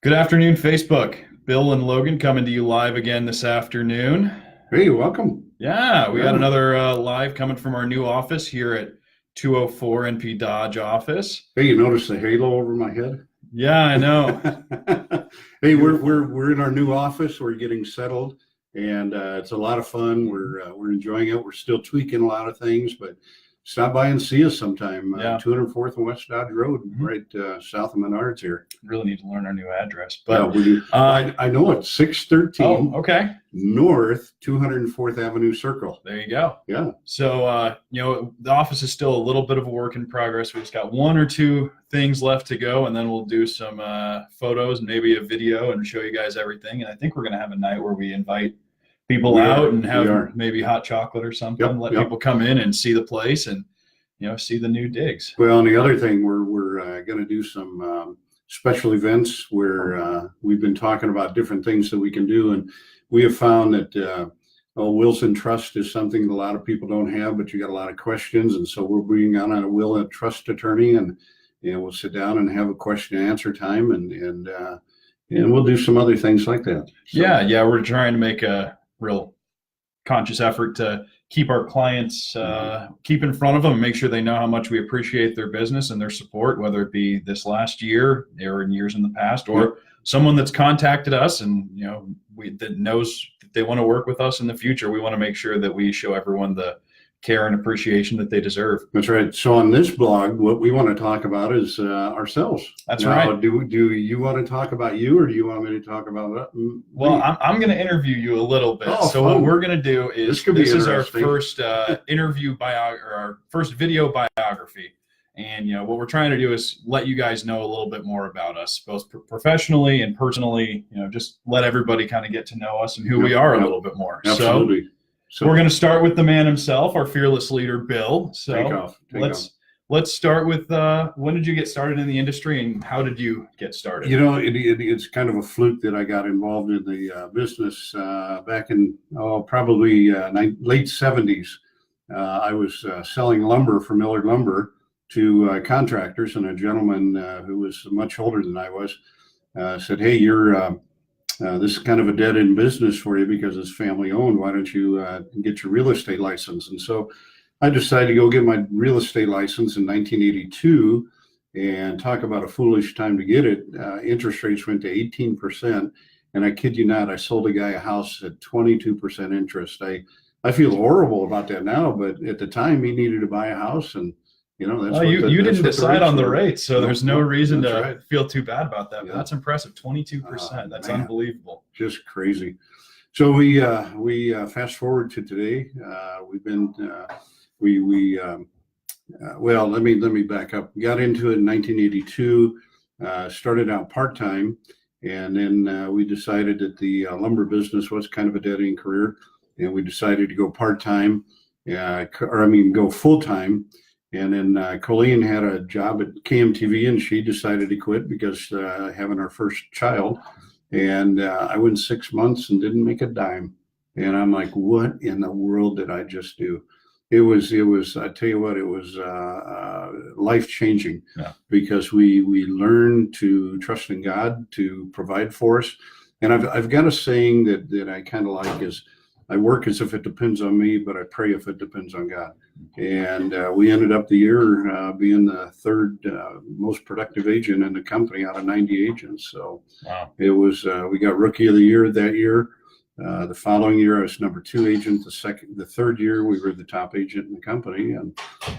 Good afternoon, Facebook. Bill and Logan coming to you live again this afternoon. Hey, welcome. Yeah, we got Yeah. another live coming from our new office here at 204 NP Dodge office. Hey, you notice the halo over my head? Yeah, I know. Hey, we're Beautiful. we're we're in our new office. We're getting settled, and it's a lot of fun. We're enjoying it. We're still tweaking a lot of things, but stop by and see us sometime. Yeah. 204th and West Dodge Road, Mhm. right south of Menards here. Really need to learn our new address. Yeah, But we do. I know it's 613 okay. North 204th Avenue Circle. There you go. Yeah. So, the office is still a little bit of a work in progress. We just got one or two things left to go, and then we'll do some photos and maybe a video and show you guys everything. And I think we're going to have a night where we invite people We out are. and We have are. maybe hot chocolate or something. Yep, Let yep. people come in and see the place and see the new digs. Well, and the other thing, we're going to do some special events where we've been talking about different things that we can do, and we have found that Wilson Trust is something that a lot of people don't have, but you got a lot of questions, and so we're bringing on a will and trust attorney, and we'll sit down and have a question and answer time, and we'll do some other things like that. So, Yeah, we're trying to make a real conscious effort to keep our clients keep in front of them and make sure they know how much we appreciate their business and their support, whether it be this last year or in years in the past, or someone that's contacted us and that knows that they want to work with us in the future. We want to make sure that we show everyone the care and appreciation that they deserve. That's right. So on this blog, what we want to talk about is ourselves. That's now, right. Do you want to talk about you, or do you want me to talk about me? Well, I'm going to interview you a little bit. Oh, so fun. What we're going to do is this is our interesting. first interview or our first video biography. And what we're trying to do is let you guys know a little bit more about us, both professionally and personally. Just let everybody kind of get to know us and who we are a little bit more. Absolutely. So we're going to start with the man himself, our fearless leader, Bill. So Take off. let's start with when did you get started in the industry and how did you get started? It's kind of a fluke that I got involved in the business back in probably late 70s. I was selling lumber for Miller Lumber to contractors, and a gentleman who was much older than I was said, "Hey, this is kind of a dead-end business for you because it's family owned. Why don't you get your real estate license?" And so I decided to go get my real estate license in 1982, and talk about a foolish time to get it. Interest rates went to 18%. And I kid you not, I sold a guy a house at 22% interest. I feel horrible about that now, but at the time he needed to buy a house, and that's you didn't decide on the rates, so there's no reason to right. feel too bad about that. But Yeah. that's impressive, 22%. That's man. Unbelievable. Just crazy. So we fast forward to today. We've been well. Let me back up. Got into it in 1982. Started out part time, and then we decided that the lumber business was kind of a dead end career, and we decided to go part time, go full time. And then Colleen had a job at KMTV, and she decided to quit because having our first child. And I went 6 months and didn't make a dime. And I'm like, what in the world did I just do? It was. I tell you what, it was life changing. Yeah. Because we learned to trust in God to provide for us. And I've got a saying that I kind of like is, I work as if it depends on me, but I pray if it depends on God. And we ended up the year being the third most productive agent in the company out of 90 agents. So wow. It was, we got Rookie of the Year that year. The following year, I was number 2 agent. The third year, we were the top agent in the company. And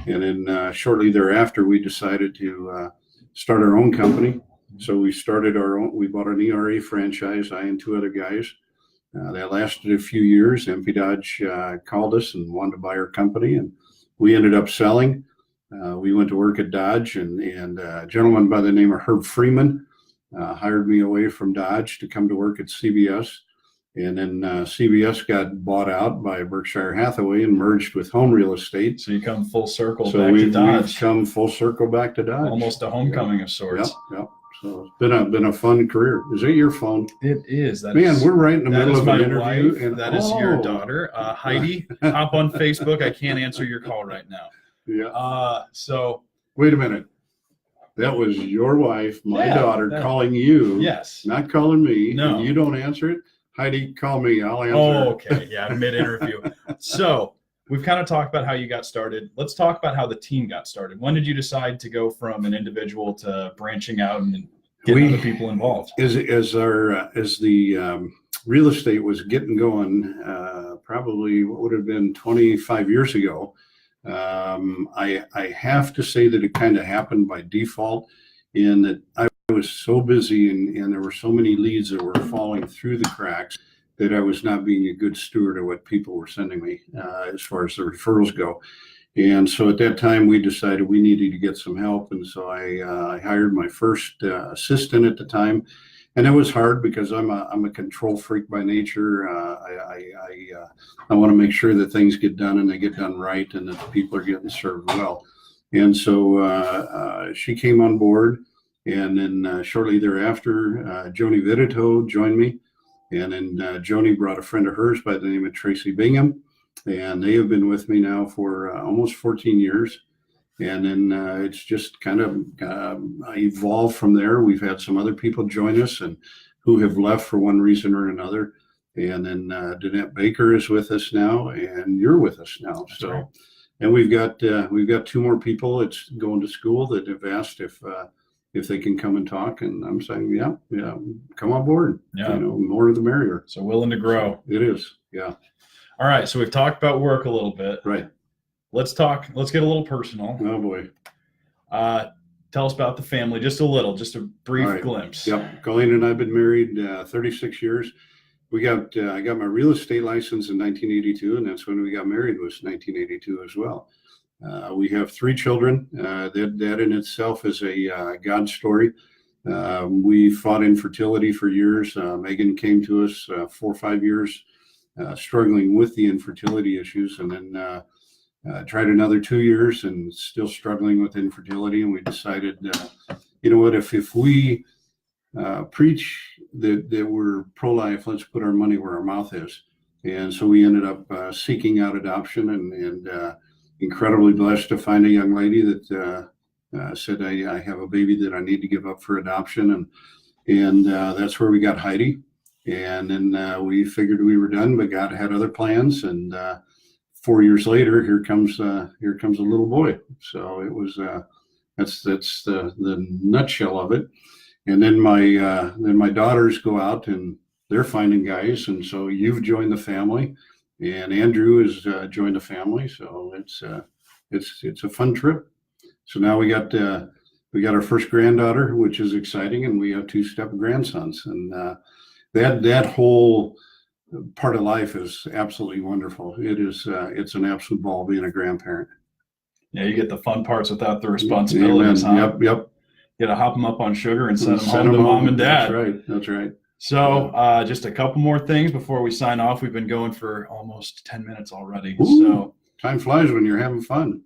then shortly thereafter, we decided to start our own company. So we bought an ERA franchise, I and 2 other guys. That lasted a few years. MP Dodge called us and wanted to buy our company, and we ended up selling. We went to work at Dodge, and a gentleman by the name of Herb Freeman hired me away from Dodge to come to work at CBS. And then CBS got bought out by Berkshire Hathaway and merged with Home Real Estate. So you come full circle back to Dodge. We've come full circle back to Dodge. Almost a homecoming of sorts. Yep. So it's been a fun career. Is it your phone? It is. We're right in the middle of an interview. Wife, and that is your daughter, Heidi. Hop on Facebook. I can't answer your call right now. Yeah. So wait a minute. That was your wife, my Yeah, daughter, calling you. Yes. Not calling me. No. And you don't answer it. Heidi, call me. I'll answer. Oh, okay. Yeah, mid-interview. So we've kind of talked about how you got started. Let's talk about how the team got started. When did you decide to go from an individual to branching out and getting other people involved? As the real estate was getting going, probably what would have been 25 years ago, I have to say that it kind of happened by default, in that I was so busy and there were so many leads that were falling through the cracks that I was not being a good steward of what people were sending me as far as the referrals go. And so at that time, we decided we needed to get some help. And so I hired my first assistant at the time. And it was hard because I'm a control freak by nature. I want to make sure that things get done and they get done right and that the people are getting served well. And so she came on board. And then shortly thereafter, Joni Vidito joined me. And then Joni brought a friend of hers by the name of Tracy Bingham. And they have been with me now for almost 14 years. And then it's just kind of evolved from there. We've had some other people join us and who have left for one reason or another. And then Danette Baker is with us now, and you're with us now. That's so, right. And we've got 2 more people that's going to school that have asked if they can come and talk. And I'm saying, yeah, come on board. Yeah. More the merrier. So willing to grow. It is. Yeah. All right. So we've talked about work a little bit. Right. Let's get a little personal. Oh boy. Tell us about the family, just a brief glimpse. Yep. Colleen and I have been married 36 years. I got my real estate license in 1982, and that's when we got married, was 1982 as well. We have 3 children. That in itself is a God story. We fought infertility for years. Megan came to us 4 or 5 years struggling with the infertility issues, and then tried another 2 years and still struggling with infertility. And we decided, you know what, if we preach that we're pro-life, let's put our money where our mouth is. And so we ended up seeking out adoption, and incredibly blessed to find a young lady that said, I have a baby that I need to give up for adoption. And that's where we got Heidi. And then we figured we were done, but God had other plans. And 4 years later, here comes a little boy. So it was that's the nutshell of it. And then my daughters go out and they're finding guys, and so you've joined the family, and Andrew has joined the family. So it's a fun trip. So now we got our first granddaughter, which is exciting, and we have 2 step grandsons, and that whole part of life is absolutely wonderful. It's an absolute ball being a grandparent. Yeah, you get the fun parts without the responsibilities. Huh? Yep. You got to hop them up on sugar and send them home to mom and dad. That's right. So just a couple more things before we sign off. We've been going for almost 10 minutes already. Ooh, so time flies when you're having fun.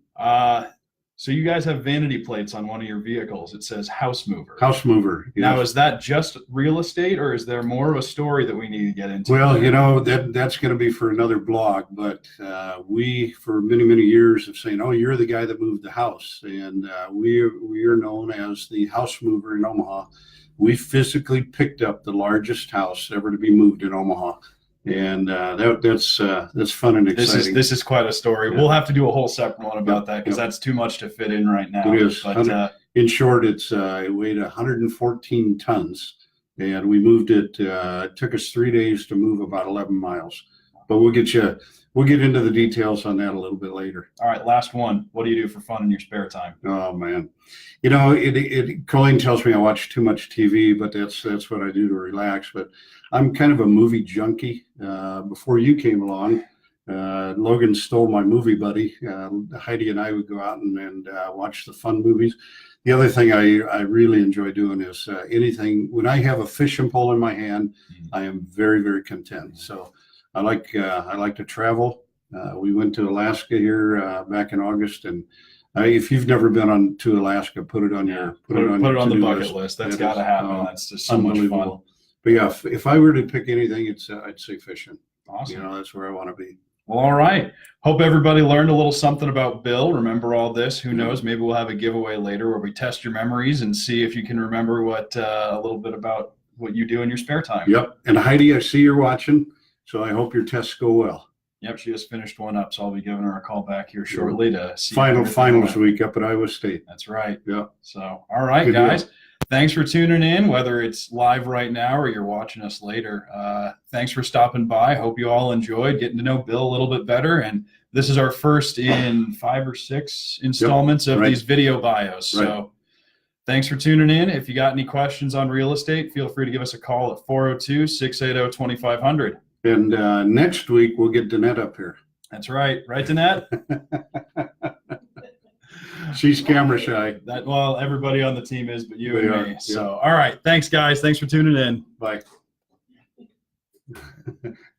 So you guys have vanity plates on one of your vehicles. It says house mover. House mover. Yes. Now, is that just real estate, or is there more of a story that we need to get into? Well, that's going to be for another blog, but we, for many, many years, have saying, oh, you're the guy that moved the house. And we are known as the house mover in Omaha. We physically picked up the largest house ever to be moved in Omaha. And that's fun and exciting. This is quite a story. Yeah. We'll have to do a whole separate one about that, because that's too much to fit in right now. It is. But in short, it weighed 114 tons, and we moved it. It took us 3 days to move about 11 miles. But we'll get into the details on that a little bit later. All right, last one. What do you do for fun in your spare time? Oh man, Colleen tells me I watch too much TV, but that's what I do to relax. But I'm kind of a movie junkie. Before you came along, Logan stole my movie buddy. Heidi and I would go out and watch the fun movies. The other thing I really enjoy doing is anything. When I have a fishing pole in my hand, I am very, very content. So I like to travel. We went to Alaska here back in August, and if you've never been to Alaska, put it on the bucket list. That's got to happen. That's just so much fun. But yeah, if I were to pick anything, I'd say fishing. Awesome. That's where I want to be. Well, all right. Hope everybody learned a little something about Bill. Remember all this. Who knows? Maybe we'll have a giveaway later where we test your memories and see if you can remember what a little bit about what you do in your spare time. Yep. And Heidi, I see you're watching, so I hope your tests go well. Yep, she just finished one up, so I'll be giving her a call back here shortly to see. Finals week up at Iowa State. That's right. Yeah. So, all right, good guys. Deal. Thanks for tuning in, whether it's live right now or you're watching us later. Thanks for stopping by. Hope you all enjoyed getting to know Bill a little bit better. And this is our first in 5 or 6 installments of these video bios. So thanks for tuning in. If you got any questions on real estate, feel free to give us a call at 402-680-2500. And next week, we'll get Danette up here. That's right. Right, Danette? She's camera shy. Well, everybody on the team is, but you and me. So, all right. Thanks, guys. Thanks for tuning in. Bye.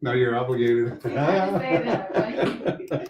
Now you're obligated. I have to say that, right?